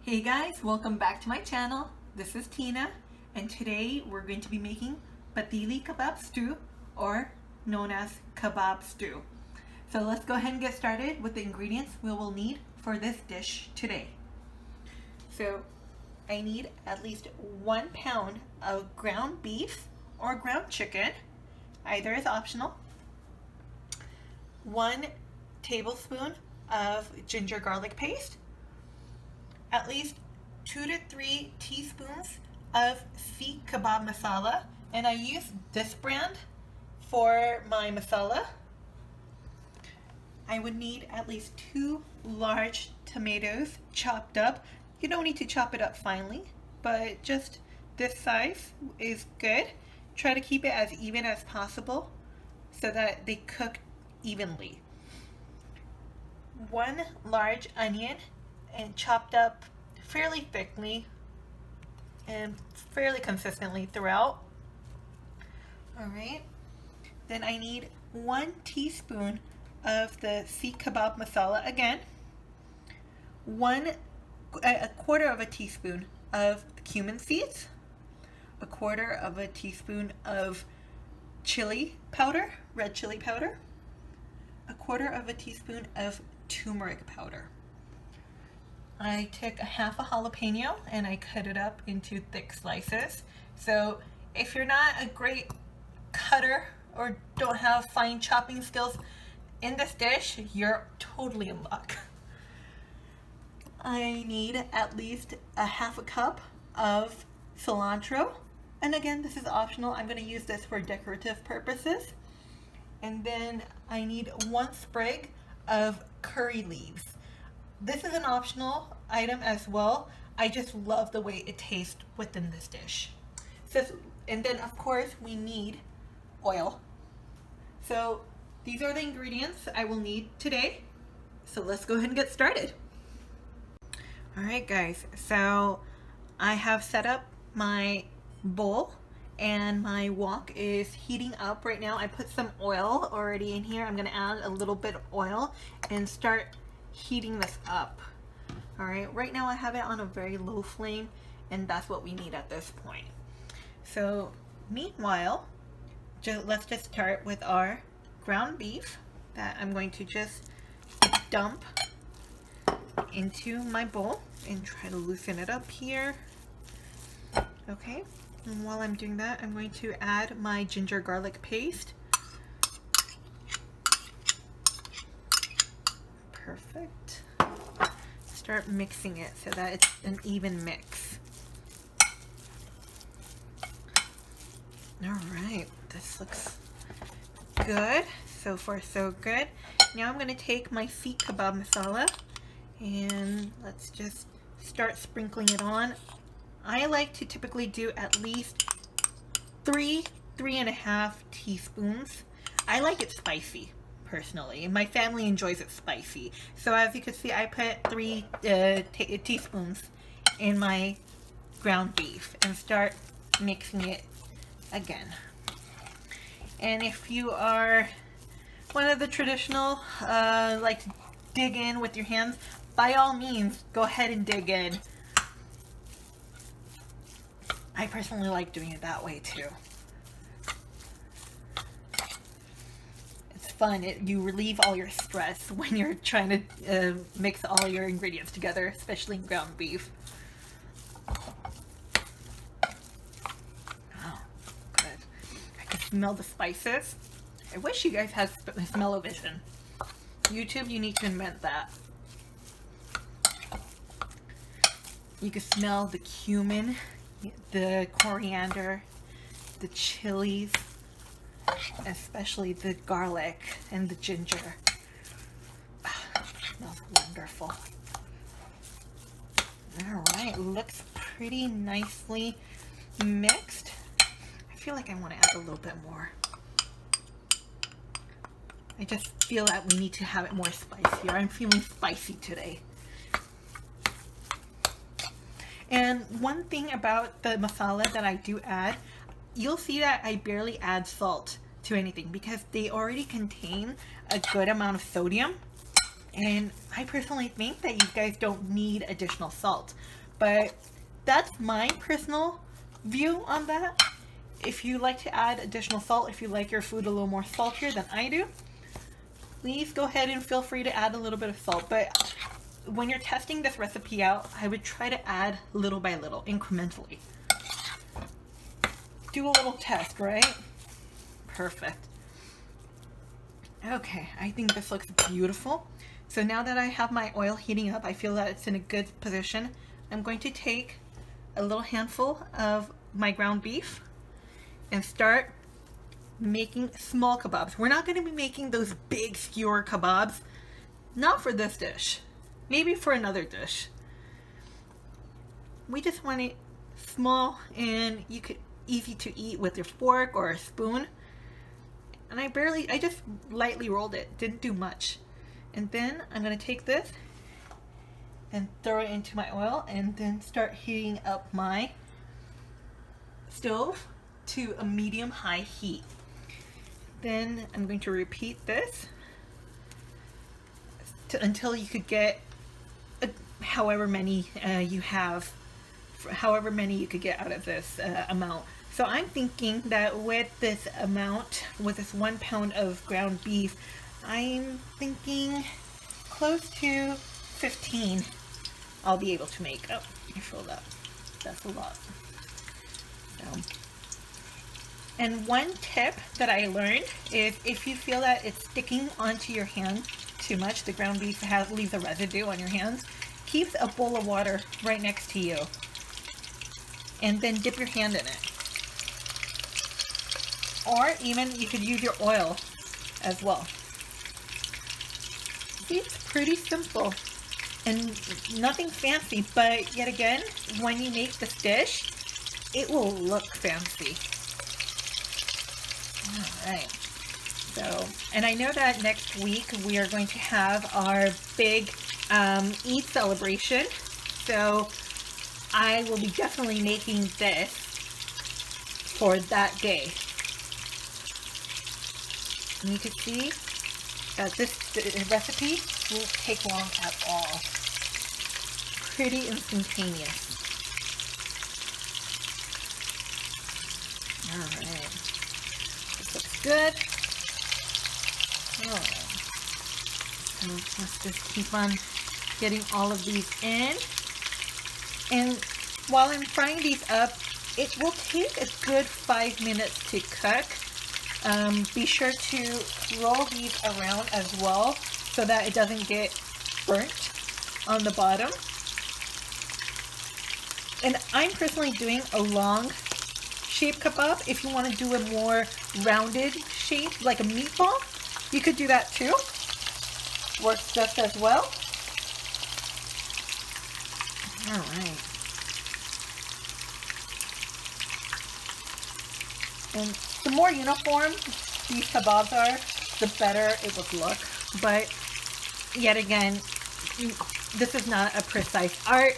Hey guys, welcome back to my channel. This is Tina, and today we're going to be making Pateli Kabab stew, or known as kebab stew. So let's go ahead and get started with the ingredients we will need for this dish today. So I need at least 1 pound of ground beef or ground chicken, either is optional, 1 tablespoon of ginger garlic paste, at least 2 to 3 teaspoons of Seekh Kebab masala, and I use this brand for my masala. I would need at least 2 large tomatoes chopped up. You don't need to chop it up finely, but just this size is good. Try to keep it as even as possible so that they cook evenly. 1 large onion, and chopped up fairly thickly and fairly consistently throughout. Alright, then I need 1 teaspoon of the Seekh Kebab masala again, a quarter of a teaspoon of cumin seeds, a quarter of a teaspoon of chili powder, red chili powder, a quarter of a teaspoon of turmeric powder. I took a half a jalapeno and I cut it up into thick slices. So if you're not a great cutter or don't have fine chopping skills in this dish, you're totally in luck. I need at least a half a cup of cilantro. And again, this is optional. I'm going to use this for decorative purposes. And then I need 1 sprig of curry leaves. This is an optional item as well. I just love the way it tastes within this dish. And then of course we need oil. So these are the ingredients I will need today. So let's go ahead and get started. Alright guys, so I have set up my bowl and my wok is heating up right now. I put some oil already in here. I'm going to add a little bit of oil and start heating this up. Alright, right now I have it on a very low flame, and that's what we need at this point. So meanwhile, let's just start with our ground beef that I'm going to just dump into my bowl and try to loosen it up here. Okay, and while I'm doing that, I'm going to add my ginger garlic paste. Perfect. Start mixing it so that it's an even mix. Alright, this looks good. So far so good. Now I'm going to take my Seekh Kebab masala and let's just start sprinkling it on. I like to typically do at least 3.5 teaspoons. I like it spicy. Personally, my family enjoys it spicy, so as you can see, I put 3 teaspoons in my ground beef and start mixing it again. And if you are one of the traditional like to dig in with your hands, by all means go ahead and dig in. I personally like doing it that way too. Fun. You relieve all your stress when you're trying to mix all your ingredients together, especially ground beef. Oh, good. I can smell the spices. I wish you guys had smell-o-vision. YouTube, you need to invent that. You can smell the cumin, the coriander, the chilies, especially the garlic and the ginger. Smells wonderful. Alright, looks pretty nicely mixed. I feel like I want to add a little bit more. I just feel that we need to have it more spicier. I'm feeling spicy today. And one thing about the masala that I do add, you'll see that I barely add salt to anything because they already contain a good amount of sodium, and I personally think that you guys don't need additional salt. But that's my personal view on that. If you like to add additional salt, if you like your food a little more saltier than I do, please go ahead and feel free to add a little bit of salt. But when you're testing this recipe out, I would try to add little by little, incrementally. Do a little test, right? Perfect. Okay, I think this looks beautiful. So now that I have my oil heating up, I feel that it's in a good position. I'm going to take a little handful of my ground beef and start making small kebabs. We're not going to be making those big skewer kebabs. Not for this dish. Maybe for another dish. We just want it small and easy to eat with your fork or a spoon. And I just lightly rolled it. Didn't do much. And then I'm going to take this and throw it into my oil and then start heating up my stove to a medium-high heat. Then I'm going to repeat this until you could get however many you have, however many you could get out of this amount. So I'm thinking that with this amount, with this 1 pound of ground beef, I'm thinking close to 15 I'll be able to make. Oh, I filled up. That's a lot. So. And one tip that I learned is if you feel that it's sticking onto your hand too much, the ground beef leaves a residue on your hands, keep a bowl of water right next to you and then dip your hand in it. Or even you could use your oil as well. See, it's pretty simple and nothing fancy, but yet again, when you make this dish, it will look fancy. All right. So, and I know that next week we are going to have our big Eid celebration. So I will be definitely making this for that day. And you can see that this recipe won't take long at all. Pretty instantaneous. All right. This looks good. Oh. So let's just keep on getting all of these in. And while I'm frying these up, it will take a good 5 minutes to cook. Be sure to roll these around as well so that it doesn't get burnt on the bottom. And I'm personally doing a long shape kebab. If you want to do a more rounded shape, like a meatball, you could do that too. Works just as well. All right. And the more uniform these kebabs are, the better it will look. But yet again, this is not a precise art.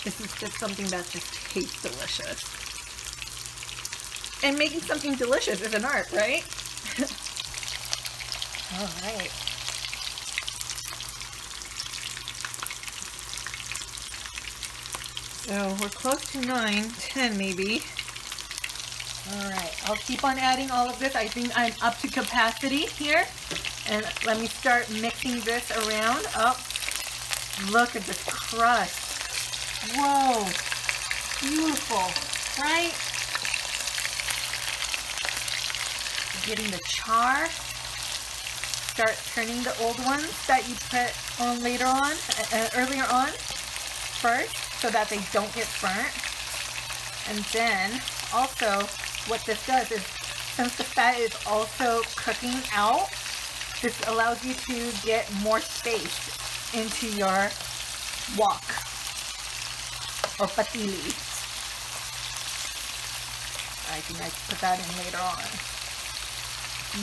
This is just something that just tastes delicious. And making something delicious is an art, right? All right. So we're close to 9, 10 maybe. All right, I'll keep on adding all of this. I think I'm up to capacity here. And let me start mixing this around. Oh, look at this crust. Whoa, beautiful, right? Getting the char. Start turning the old ones that you put on later on, earlier on, first, so that they don't get burnt. And then also, what this does is, since the fat is also cooking out, this allows you to get more space into your wok or pateli. I think I can put that in later on.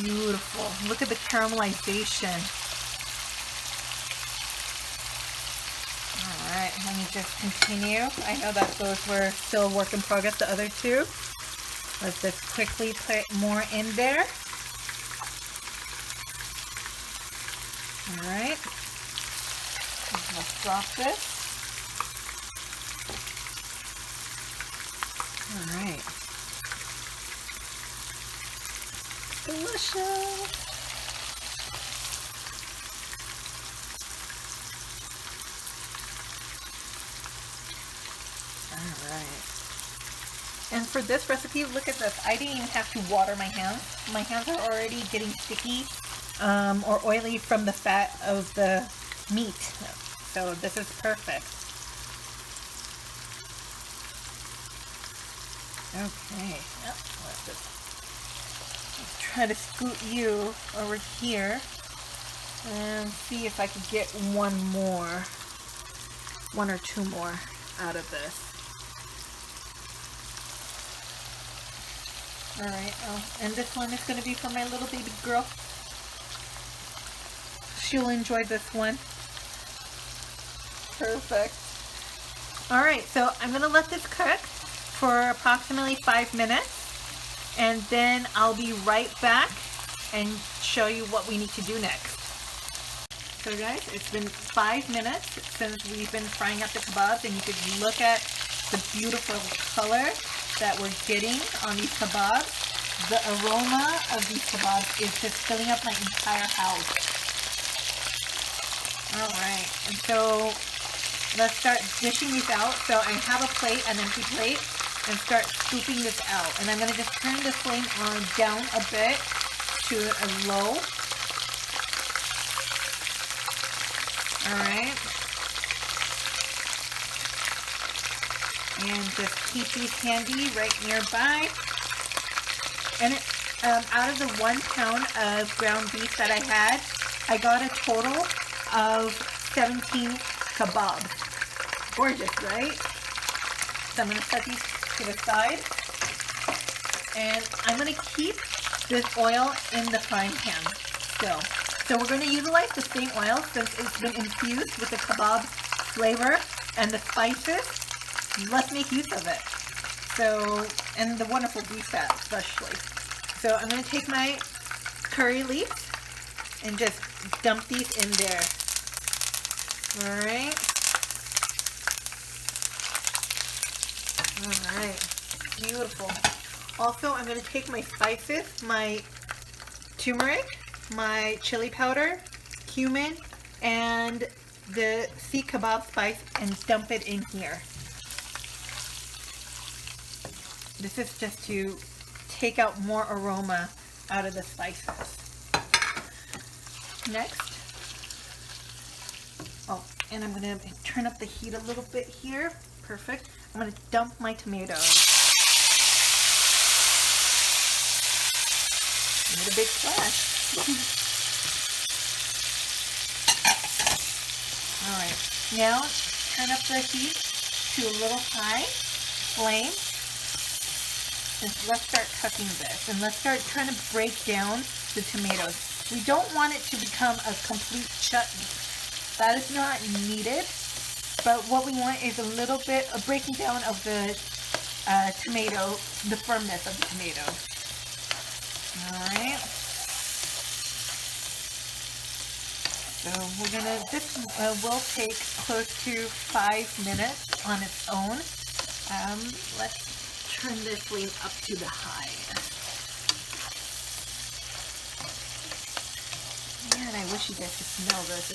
Beautiful. Look at the caramelization. All right, let me just continue. I know that those were still work in progress, the other two. Let's just quickly put more in there. All right. Let's drop this. All right. Delicious. All right. And for this recipe, look at this. I didn't even have to water my hands. My hands are already getting sticky or oily from the fat of the meat. So this is perfect. Okay. Yep. Let's try to scoot you over here and see if I could get one or two more out of this. Alright, and this one is going to be for my little baby girl. She'll enjoy this one. Perfect. Alright, so I'm going to let this cook for approximately 5 minutes. And then I'll be right back and show you what we need to do next. So guys, it's been 5 minutes since we've been frying up the kebabs, and you can look at the beautiful color that we're getting on these kebabs. The aroma of these kebabs is just filling up my entire house. Alright, and so let's start dishing these out. So I have a plate, an empty plate, and start scooping this out. And I'm going to just turn the flame on down a bit to a low. Alright. And just keep these handy right nearby. And out of the 1 pound of ground beef that I had, I got a total of 17 kebabs. Gorgeous, right? So I'm going to set these to the side. And I'm going to keep this oil in the frying pan still. So we're going to utilize the same oil since it's been infused with the kebab flavor and the spices. Let's make use of it. So, and the wonderful beef fat especially. So I'm going to take my curry leaves and just dump these in there. Alright. Alright. Beautiful. Also, I'm going to take my spices, my turmeric, my chili powder, cumin, and the Seekh kebab spice and dump it in here. This is just to take out more aroma out of the spices. Next, and I'm going to turn up the heat a little bit here. Perfect. I'm going to dump my tomatoes. Made a big splash. Alright, now turn up the heat to a little high flame. And let's start cooking this. And let's start trying to break down the tomatoes. We don't want it to become a complete chutney. That is not needed. But what we want is a little bit of breaking down of the tomato, the firmness of the tomato. Alright. So we're gonna, this will take close to 5 minutes on its own. Let's turn this flame up to the high. Man, I wish you guys could smell this.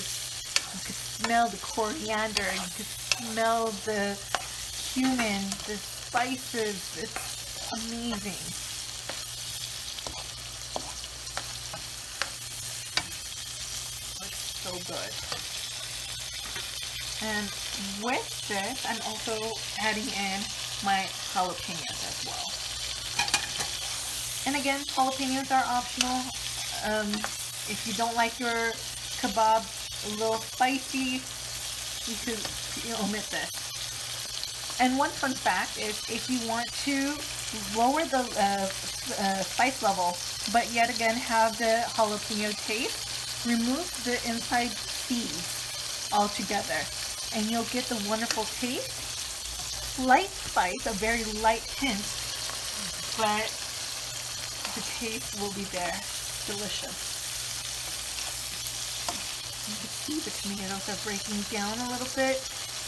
You could smell the coriander, you could smell the cumin, the spices. It's amazing. Looks so good. And with this, I'm also adding in my jalapenos as well. And again, jalapenos are optional. If you don't like your kebab a little spicy, you could omit this. And one fun fact is if you want to lower the spice level, but yet again have the jalapeno taste, remove the inside seeds altogether, and you'll get the wonderful taste. Light spice, a very light hint, but the taste will be there. Delicious. You can see the tomatoes are breaking down a little bit,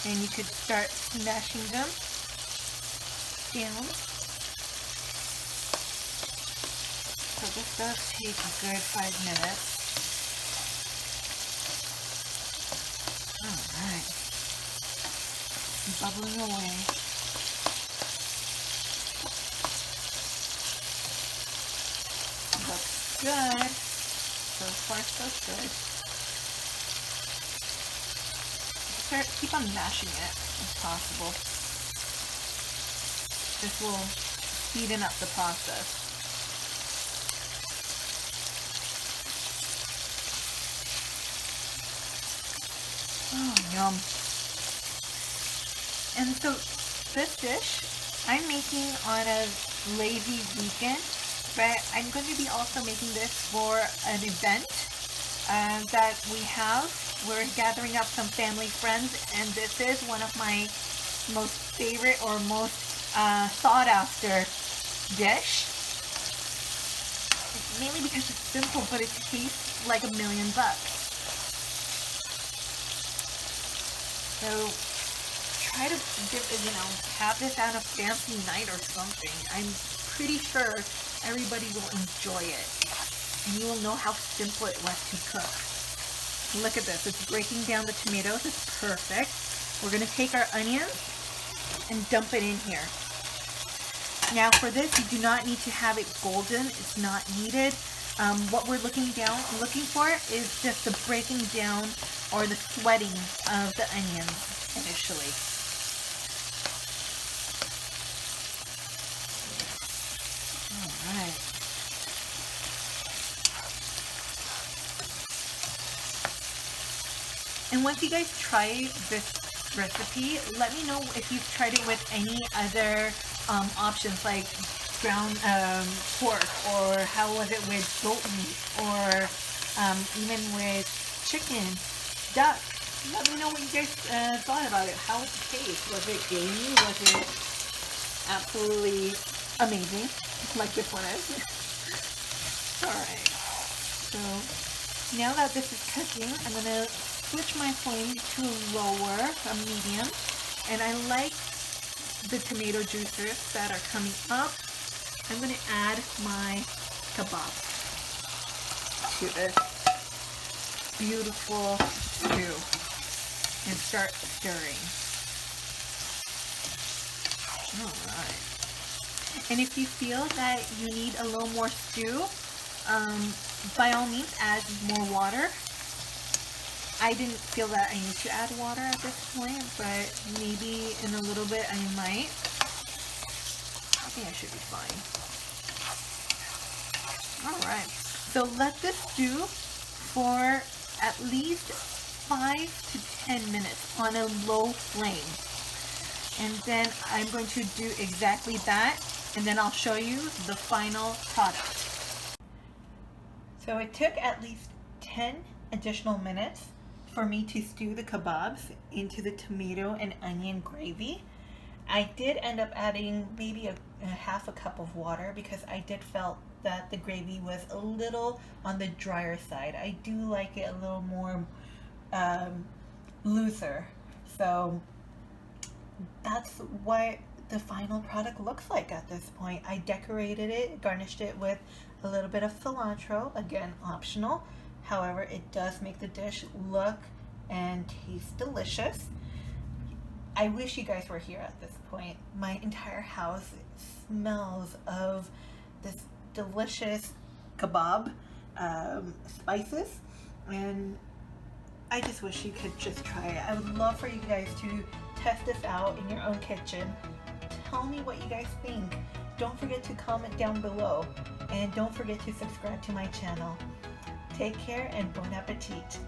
and you could start smashing them down. So this does take a good 5 minutes. Alright. Bubbling away. Looks good. So far so good. Keep on mashing it if possible. This will speeden up the process. Oh, yum. And so this dish I'm making on a lazy weekend, but I'm going to be also making this for an event that we have. We're gathering up some family friends, and this is one of my most favorite or most sought after dish. Mainly because it's simple, but it tastes like $1,000,000. So try to have this on a fancy night or something. I'm pretty sure everybody will enjoy it, and you will know how simple it was to cook. Look at this, it's breaking down the tomatoes, it's perfect. We're gonna take our onions and dump it in here. Now for this, you do not need to have it golden, it's not needed. What we're looking for is just the breaking down or the sweating of the onions initially. All right. And once you guys try this recipe, let me know if you've tried it with any other options like ground pork, or how was it with goat meat, or even with chicken, duck. Let me know what you guys thought about it. How was the taste? Was it gamey? Was it absolutely amazing like this one is? Alright, so now that this is cooking, I'm going to switch my flame to lower, a medium, and I like the tomato juices that are coming up. I'm going to add my kebab to this beautiful stew and start stirring. Alright. And if you feel that you need a little more stew, by all means add more water. I didn't feel that I need to add water at this point, but maybe in a little bit I might. I think I should be fine. Alright, so let this stew for at least 5 to 10 minutes on a low flame. And then I'm going to do exactly that, and then I'll show you the final product. So it took at least 10 additional minutes for me to stew the kebabs into the tomato and onion gravy. I did end up adding maybe a half a cup of water because I did felt that the gravy was a little on the drier side. I do like it a little more looser. So that's what the final product looks like at this point. I decorated it, garnished it with a little bit of cilantro, again optional. However, it does make the dish look and taste delicious. I wish you guys were here at this point. My entire house smells of this delicious kebab spices, and I just wish you could just try it. I would love for you guys to test this out in your own kitchen. Tell me what you guys think. Don't forget to comment down below, and don't forget to subscribe to my channel. Take care and bon appetit.